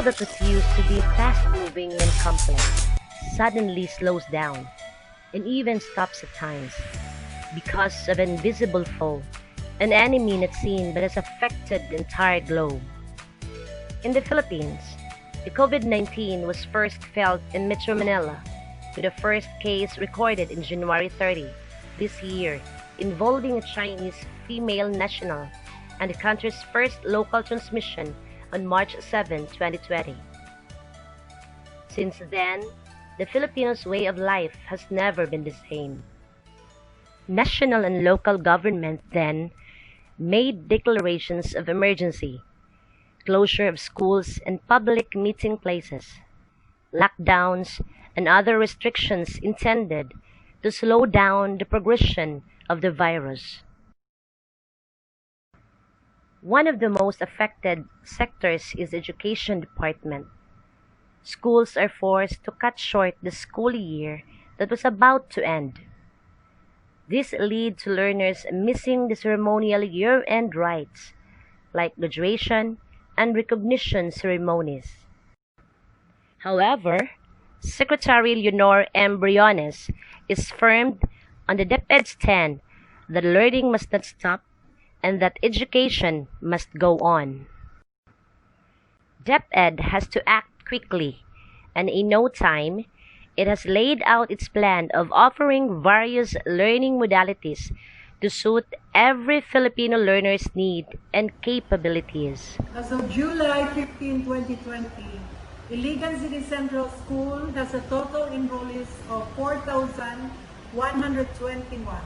that was used to be fast-moving and complex suddenly slows down and even stops at times because of an invisible foe, an enemy not seen but has affected the entire globe. In the Philippines, the COVID-19 was first felt in Metro Manila, with the first case recorded in January 30 this year, involving a Chinese female national, and the country's first local transmission on March 7, 2020. Since then, the Filipinos' way of life has never been the same. National and local government then made declarations of emergency, closure of schools and public meeting places, lockdowns, and other restrictions intended to slow down the progression of the virus. One of the most affected sectors is the education department. Schools are forced to cut short the school year that was about to end. This led to learners missing the ceremonial year-end rites, like graduation and recognition ceremonies. However, Secretary Leonor M. Briones is firm on the DepEd's stand that learning must not stop and that education must go on. DepEd has to act quickly, and in no time, it has laid out its plan of offering various learning modalities to suit every Filipino learner's need and capabilities. As of July 15, 2020, Iligan City Central School has a total enrollees of 4,121.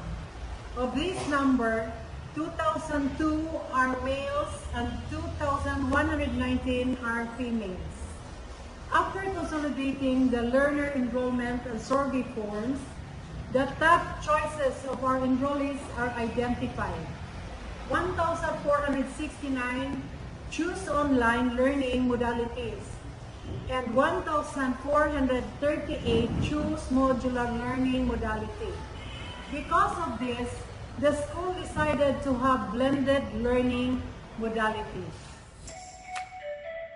Of this number, 2,002 are males and 2,119 are females. After consolidating the learner enrollment and survey forms, the top choices of our enrollees are identified. 1,469 choose online learning modalities, and 1,438 choose modular learning modality. Because of this, the school decided to have blended learning modalities.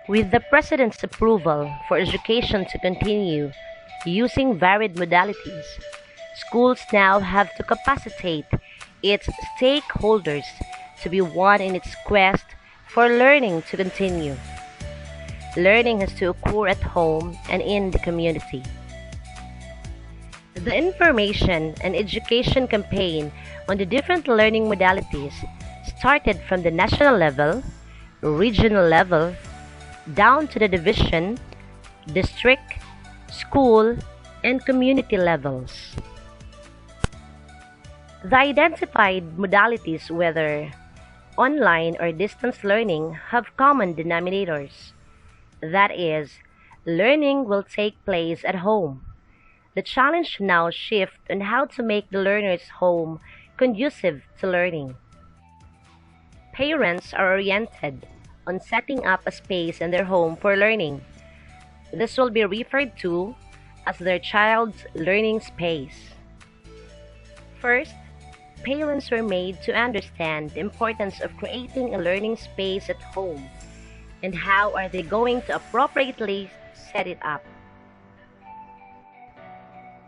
With the President's approval for education to continue using varied modalities, schools now have to capacitate its stakeholders to be one in its quest for learning to continue. Learning has to occur at home and in the community. The information and education campaign on the different learning modalities started from the national level, regional level, down to the division, district, school, and community levels. The identified modalities, whether online or distance learning, have common denominators. That is, learning will take place at home. The challenge now shifts on how to make the learner's home conducive to learning. Parents are oriented on setting up a space in their home for learning. This will be referred to as their child's learning space. First, parents were made to understand the importance of creating a learning space at home and how are they going to appropriately set it up.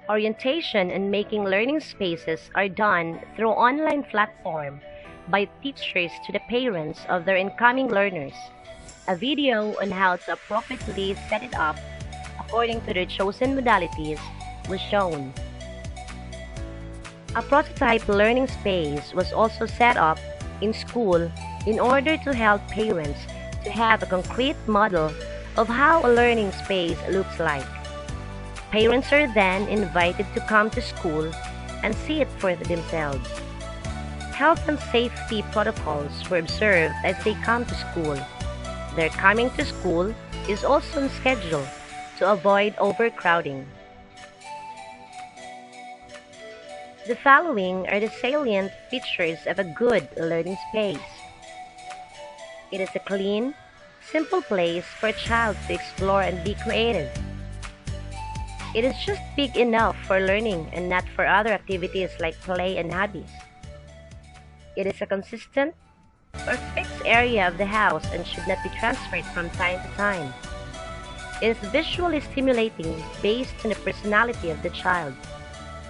Orientation and making learning spaces are done through online platform by teachers to the parents of their incoming learners. A video on how to appropriately set it up according to their chosen modalities was shown. A prototype learning space was also set up in school in order to help parents to have a concrete model of how a learning space looks like. Parents are then invited to come to school and see it for themselves. Health and safety protocols were observed as they come to school. Their coming to school is also on schedule to avoid overcrowding. The following are the salient features of a good learning space. It is a clean, simple place for a child to explore and be creative. It is just big enough for learning and not for other activities like play and hobbies. It is a consistent or fixed area of the house and should not be transferred from time to time. It is visually stimulating based on the personality of the child,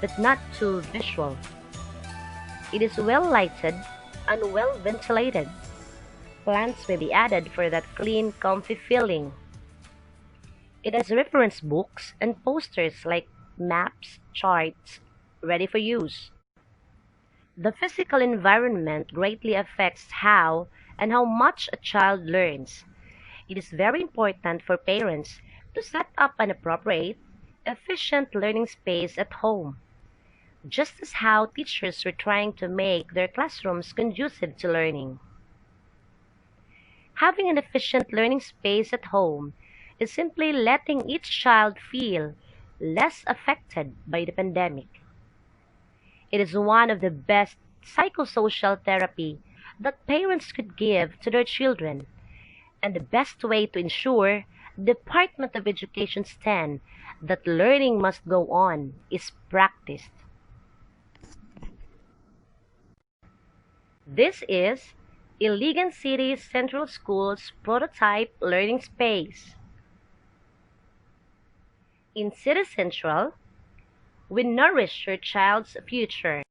but not too visual. It is well lighted and well ventilated. Plants may be added for that clean, comfy feeling. It has reference books and posters like maps, charts, ready for use. The physical environment greatly affects how much a child learns. It is very important for parents to set up an appropriate, efficient learning space at home, just as how teachers are trying to make their classrooms conducive to learning. Having an efficient learning space at home is simply letting each child feel less affected by the pandemic. It is one of the best psychosocial therapy that parents could give to their children, and the best way to ensure the Department of Education stand that learning must go on is practiced. This is Iligan City Central School's prototype learning space. In City Central, we nourish your child's future.